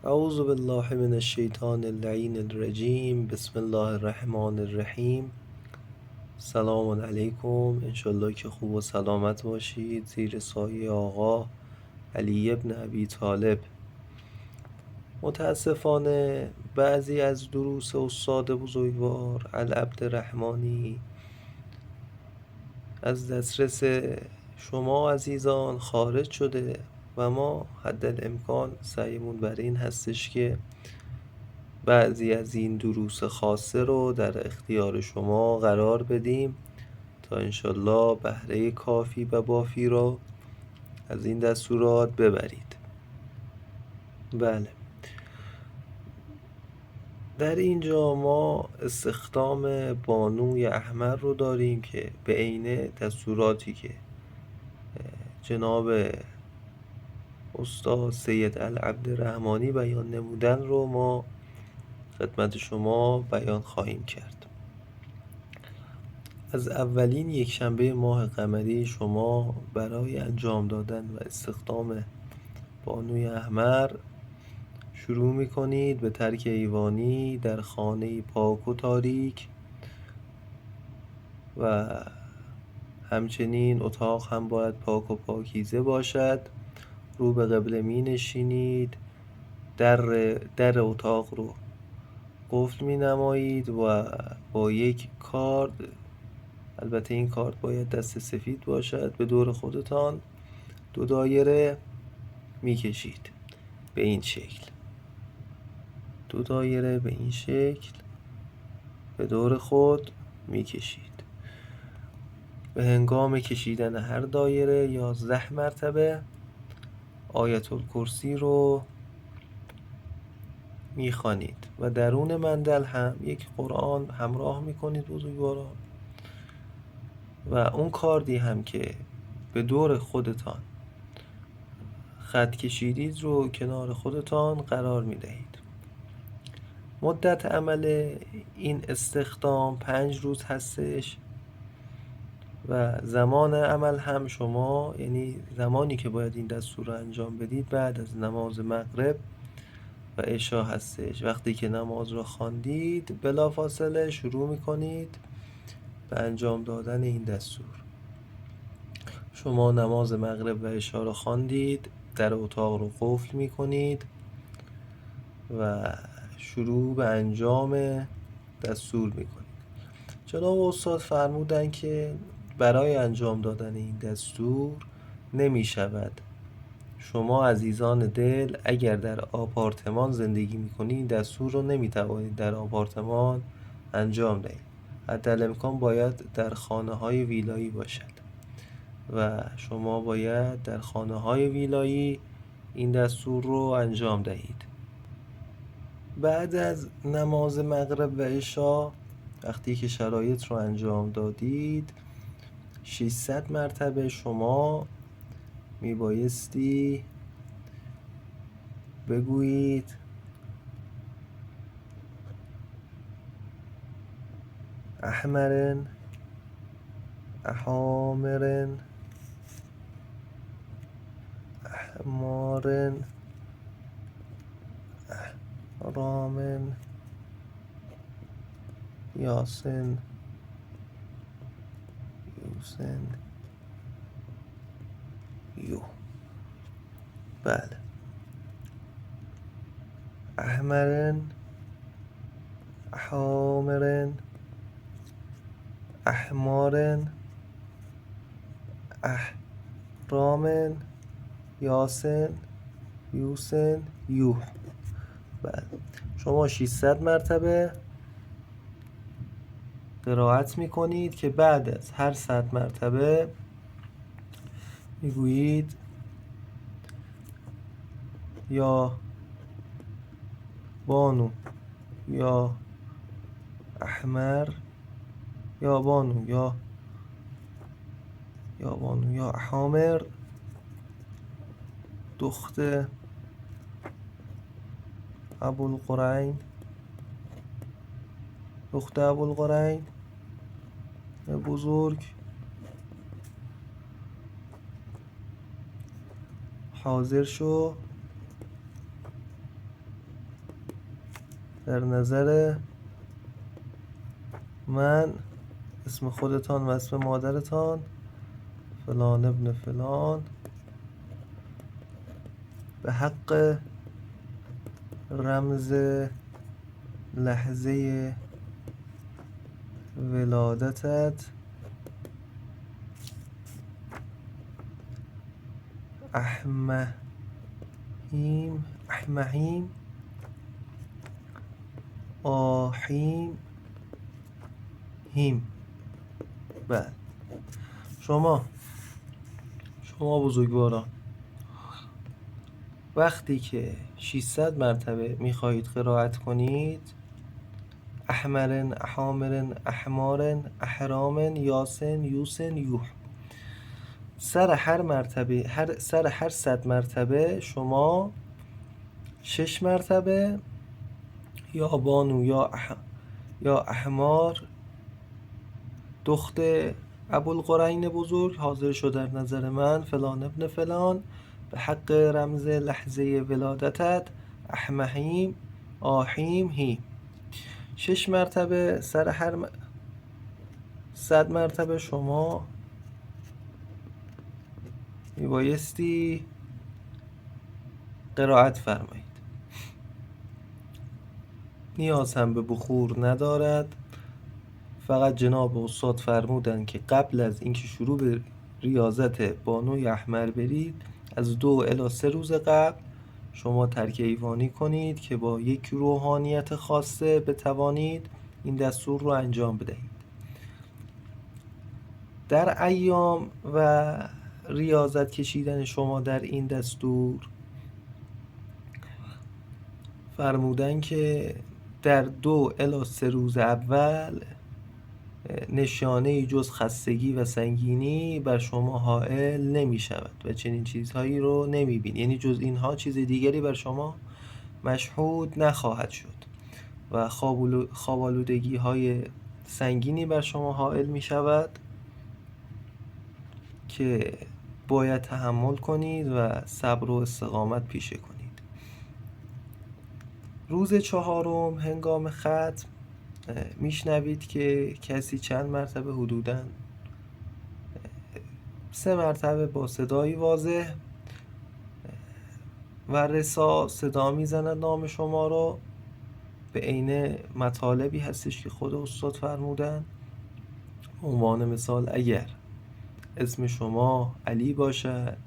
اعوذ بالله من الشیطان اللعین الرجیم. بسم الله الرحمن الرحیم. سلام علیکم. انشالله که خوب و سلامت باشید زیر سایه آقا علی ابن ابی طالب. متاسفانه بعضی از دروس استاد بزرگوار العبدالرحمنی از دسترس شما عزیزان خارج شده و ما حدالامکان سعیمون بر این هستش که بعضی از این دروس خاصه رو در اختیار شما قرار بدیم تا انشالله بهره کافی و بافی رو از این دستورات ببرید. بله، در اینجا ما استخدام بانوی احمر رو داریم که به عینه دستوراتی که جناب استاد سید العبدالرحمنی بیان نمودن رو ما خدمت شما بیان خواهیم کرد. از اولین یکشنبه ماه قمری شما برای انجام دادن و استخدام بانوی احمر شروع می‌کنید به ترک ایوانی در خانه پاک و تاریک و همچنین اتاق هم باید پاک و پاکیزه باشد. رو به قبله می نشینید، در اتاق رو قفل می نمایید و با یک کارد، البته این کارت باید دست سفید باشد، به دور خودتان 2 دایره میکشید به این شکل. 2 دایره به این شکل به دور خود میکشید. به هنگام کشیدن هر دایره 11 مرتبه آیت الکرسی رو میخوانید و درون مندل هم یک قرآن همراه میکنید بزرگواران، و اون کاردی هم که به دور خودتان خط کشیدید رو کنار خودتان قرار می دهید. مدت عمل این استخدام 5 روز هستش و زمان عمل هم شما، یعنی زمانی که باید این دستور رو انجام بدید بعد از نماز مغرب و عشا هستش. وقتی که نماز رو خواندید بلافاصله شروع می کنید به انجام دادن این دستور. شما نماز مغرب و عشا رو خواندید، در اتاق رو قفل می کنید و شروع به انجام دستور میکنید. جناب استاد فرمودن که برای انجام دادن این دستور نمی شود شما عزیزان دل اگر در آپارتمان زندگی میکنید این دستور رو نمی توانید در آپارتمان انجام دهید. حدالامکان باید در خانه های ویلایی باشد و شما باید در خانه های ویلایی این دستور رو انجام دهید. بعد از نماز مغرب و عشا وقتی که شرایط رو انجام دادید 600 مرتبه شما میبایستی بگویید احمرن احامرن احمارن احرامن یاسن یوسن یو. بله، احمرن احامرن احمارن احرامن یاسن یوسن یو. بله، شما 600 مرتبه قرائت میکنید که بعد از هر 100 مرتبه میگویید یا بانو یا احمر یا بانو یا بانو یا حامر دخت ابوالقرین دخت ابوالقرین بزرگ حاضر شو در نظر من اسم خودتان و اسم مادرتان فلان ابن فلان به حق رمز لحظه ولادتت احمهیم آحیم هیم. بله، شما بزرگواران وقتی که 600 مرتبه میخواهید قرائت کنید احمرن، احامرن، احمارن، احرامن، یاسن، یوسن، یوح، سر هر 100 مرتبه شما 6 مرتبه یا بانو یا احمار دخت ابوالقرین بزرگ حاضر شد در نظر من فلان ابن فلان به حق رمز لحظه ولادتت احمهیم آحیم هیم. 6 مرتبه سر هر 100 مرتبه شما میبایستی قرائت فرمایید. نیاز هم به بخور ندارد، فقط جناب استاد فرمودن که قبل از اینکه شروع به ریاضت بانوی احمر برید از 2 الی 3 روز قبل شما ترک ایوانی کنید که با یک روحانیت خاصه بتوانید این دستور رو انجام بدهید. در ایام و ریاضت کشیدن شما در این دستور فرمودن که در 2 الی 3 روز اول نشانه جز خستگی و سنگینی بر شما حائل نمی شود و چنین چیزهایی رو نمی بینید، یعنی جز اینها چیز دیگری بر شما مشهود نخواهد شد و خواب‌آلودگی های سنگینی بر شما حائل می شود که باید تحمل کنید و صبر و استقامت پیشه کنید. روز 4 هنگام ختم میشنوید که کسی چند مرتبه حدوداً 3 مرتبه با صدایی واضح و رسا صدا میزند نام شما رو به عین مطالبی هستش که خود استاد فرمودن. عنوان مثال اگر اسم شما علی باشد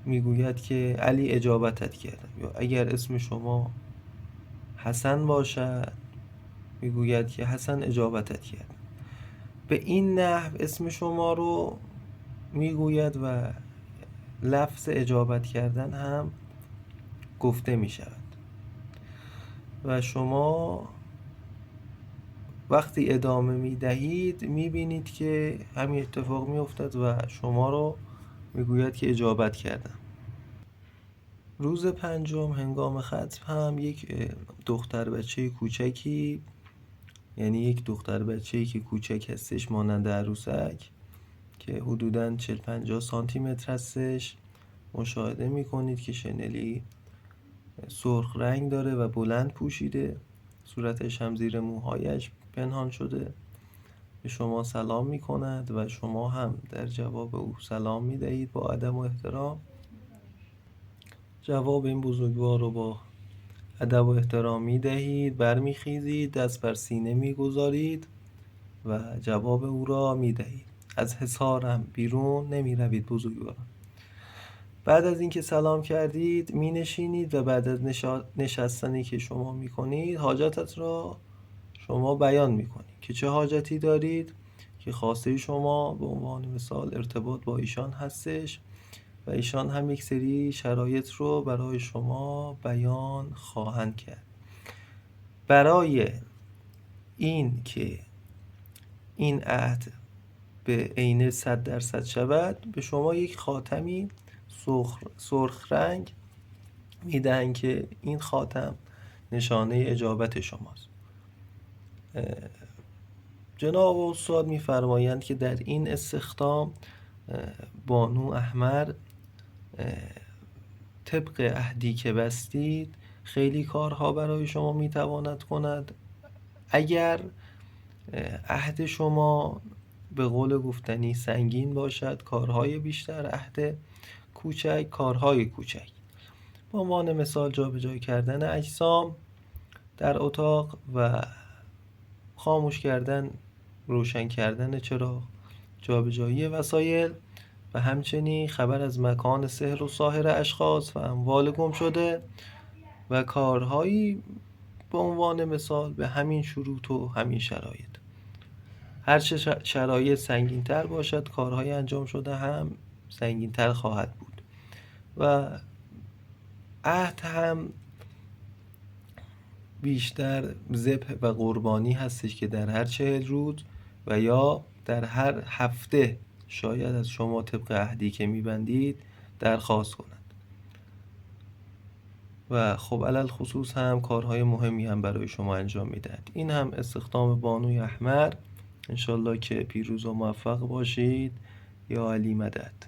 میگوید که علی اجابتت کردم، یا اگر اسم شما حسن باشد میگوید که حسن اجابتت کردم. به این نحو اسم شما رو میگوید و لفظ اجابت کردن هم گفته می شود و شما وقتی ادامه می دهید می بینید که همین اتفاق می افتد و شما رو میگوید که اجابت کردم. روز 5 هنگام ختم هم یک دختر بچه کوچکی، یعنی یک دختر بچه‌ای که کوچک هستش مانند عروسک که حدوداً 40-50 سانتی متر هستش مشاهده می‌کنید که شنلی سرخ رنگ داره و بلند پوشیده، صورتش هم زیر موهایش پنهان شده. به شما سلام می‌کند و شما هم در جواب او سلام می‌دهید با ادب و احترام. جواب این بزرگوار رو با ادب و احترام می‌دهید، برمیخیزید، دست بر سینه می‌گذارید و جواب او را می‌دهید. از حصارم بیرون نمی‌روید بزرگواران. بعد از اینکه سلام کردید می‌نشینید و بعد از نشستنی که شما می‌کنید حاجتت را شما بیان می‌کنید که چه حاجتی دارید که خواسته شما به عنوان مثال ارتباط با ایشان هستش و ایشان هم یک سری شرایط رو برای شما بیان خواهند کرد. برای این که این عهد به عین 100% شود به شما یک خاتمی سرخ رنگ میدن که این خاتم نشانه اجابت شماست. جناب استاد میفرمایند که در این استخدام بانو احمر طبق عهدی که بستید خیلی کارها برای شما میتواند کند. اگر عهد شما به قول گفتنی سنگین باشد، کارهای بیشتر، عهد کوچک، کارهای کوچک. به عنوان مثال جابجایی کردن اجسام در اتاق و خاموش کردن، روشن کردن چراغ، جابجایی وسایل و همچنین خبر از مکان سحر و ساحر اشخاص و اموال گم شده و کارهایی به عنوان مثال به همین شروط و همین شرایط. هرچه شرایط سنگین‌تر باشد، کارهای انجام شده هم سنگین‌تر خواهد بود و عهد هم بیشتر ذبح و قربانی هستش که در هر 40 روز و یا در هر هفته شاید از شما طبق عهدی که میبندید درخواست کند و خب علل خصوص هم کارهای مهمی هم برای شما انجام میدهد. این هم استخدام بانوی احمر. انشالله که پیروز و موفق باشید. یا علی مدد.